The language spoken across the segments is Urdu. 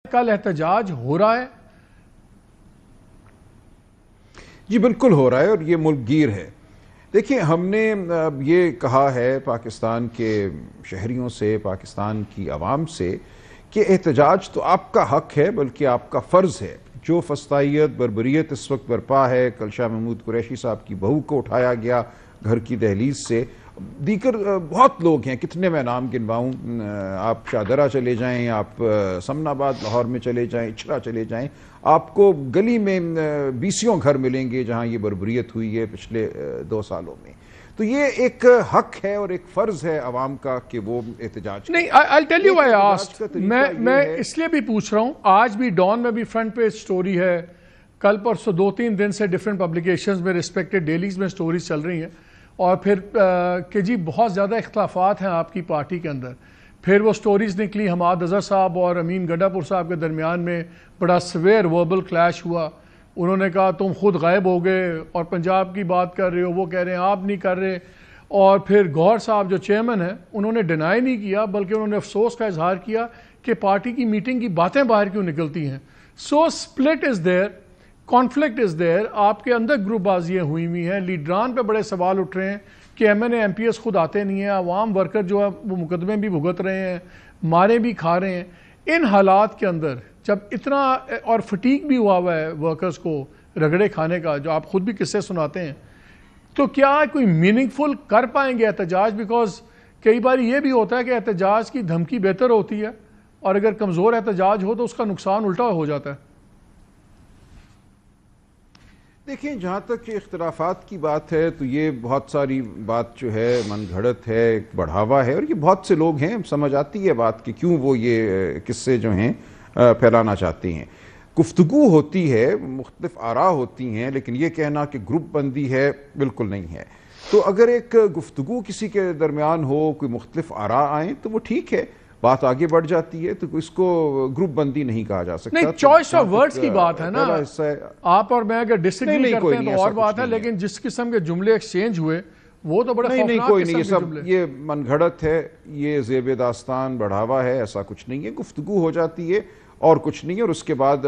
کل احتجاج ہو رہا ہے؟ جی بالکل ہو رہا ہے اور یہ ملک گیر ہے۔ دیکھیں، ہم نے یہ کہا ہے پاکستان کے شہریوں سے، پاکستان کی عوام سے کہ احتجاج تو آپ کا حق ہے بلکہ آپ کا فرض ہے۔ جو فسطائیت، بربریت اس وقت برپا ہے، کل شاہ محمود قریشی صاحب کی بہو کو اٹھایا گیا گھر کی دہلیز سے، دیگر بہت لوگ ہیں، کتنے میں نام گنواؤں، آپ شاہدرہ چلے جائیں، آپ سمن آباد لاہور میں چلے جائیں، اچھرا چلے جائیں، آپ کو گلی میں بیسیوں گھر ملیں گے جہاں یہ بربریت ہوئی ہے پچھلے 2 سالوں میں۔ تو یہ ایک حق ہے اور ایک فرض ہے عوام کا کہ وہ احتجاج نہیں، I'll tell you why I asked. میں اس لیے بھی پوچھ رہا ہوں، آج بھی ڈان میں بھی فرنٹ پیج سٹوری ہے، کل پرسوں 2-3 دن سے ڈیفرنٹ پبلیکیشنز میں ریسپیکٹڈ ڈیلیز میں سٹوریز چل رہی ہیں، اور پھر کہ جی بہت زیادہ اختلافات ہیں آپ کی پارٹی کے اندر۔ پھر وہ سٹوریز نکلی حماد اظہر صاحب اور امین گڈھا پور صاحب کے درمیان میں بڑا سویئر وربل کلیش ہوا۔ انہوں نے کہا تم خود غائب ہو گئے اور پنجاب کی بات کر رہے ہو، وہ کہہ رہے ہیں آپ نہیں کر رہے۔ اور پھر گوہر صاحب جو چیئرمین ہیں انہوں نے ڈینائی نہیں کیا بلکہ انہوں نے افسوس کا اظہار کیا کہ پارٹی کی میٹنگ کی باتیں باہر کیوں نکلتی ہیں۔ سو split is there, conflict is دیر، آپ کے اندر گروپ بازیاں ہوئی ہیں، لیڈران پہ بڑے سوال اٹھ رہے ہیں کہ M N A M P S خود آتے نہیں ہیں، عوام ورکر جو ہے وہ مقدمے بھی بھگت رہے ہیں، مارے بھی کھا رہے ہیں۔ ان حالات کے اندر جب اتنا اور فٹیگ بھی ہوا ہے ورکرز کو رگڑے کھانے کا، جو آپ خود بھی قصے سناتے ہیں، تو کیا کوئی میننگ فل کر پائیں گے احتجاج؟ بیکاز کئی بار یہ بھی ہوتا ہے کہ احتجاج کی دھمکی بہتر ہوتی ہے اور اگر کمزور احتجاج ہو تو اس کا نقصان الٹا ہو جاتا ہے۔ دیکھیں، جہاں تک اختلافات کی بات ہے تو یہ بہت ساری بات جو ہے من گھڑت ہے، ایک بڑھاوا ہے، اور یہ بہت سے لوگ ہیں، سمجھ آتی ہے بات کہ کیوں وہ یہ قصے جو ہیں پھیلانا چاہتے ہیں۔ گفتگو ہوتی ہے، مختلف آراء ہوتی ہیں، لیکن یہ کہنا کہ گروپ بندی ہے بالکل نہیں ہے۔ تو اگر ایک گفتگو کسی کے درمیان ہو، کوئی مختلف آراء آئیں تو وہ ٹھیک ہے، بات آگے بڑھ جاتی ہے، تو اس کو گروپ بندی نہیں کہا جا سکتا۔ نہیں، چوائس آف ورڈز کی بات ہے نا، آپ اور میں اگر ڈس ایگری کرتے ہیں تو اور بات ہے، لیکن جس قسم کے جملے ایکسچینج ہوئے وہ تو بڑے خوفناک کوئی قسم نہیں، کے جملے۔ یہ من گھڑت ہے، یہ زیب داستان بڑھاوا ہے، ایسا کچھ نہیں ہے، گفتگو ہو جاتی ہے اور کچھ نہیں ہے، اور اس کے بعد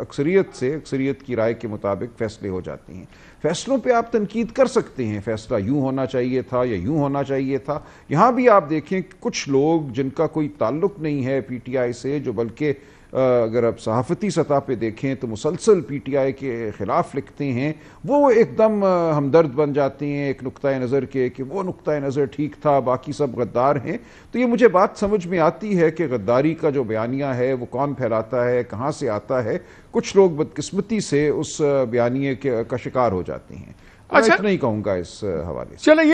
اکثریت کی رائے کے مطابق فیصلے ہو جاتے ہیں۔ فیصلوں پہ آپ تنقید کر سکتے ہیں، فیصلہ یوں ہونا چاہیے تھا یا یوں ہونا چاہیے تھا۔ یہاں بھی آپ دیکھیں کچھ لوگ جن کا کوئی تعلق نہیں ہے پی ٹی آئی سے، جو بلکہ اگر آپ صحافتی سطح پہ دیکھیں تو مسلسل پی ٹی آئی کے خلاف لکھتے ہیں، وہ ایک دم ہمدرد بن جاتے ہیں ایک نقطۂ نظر کے کہ وہ نقطۂ نظر ٹھیک تھا، باقی سب غدار ہیں۔ تو یہ مجھے بات سمجھ میں آتی ہے کہ غداری کا جو بیانیہ ہے وہ کون پھیلاتا ہے، کہاں سے آتا ہے۔ کچھ لوگ بدقسمتی سے اس بیانیے کا شکار ہو جاتے ہیں۔ میں اتنا ہی کہوں گا اس حوالے سے۔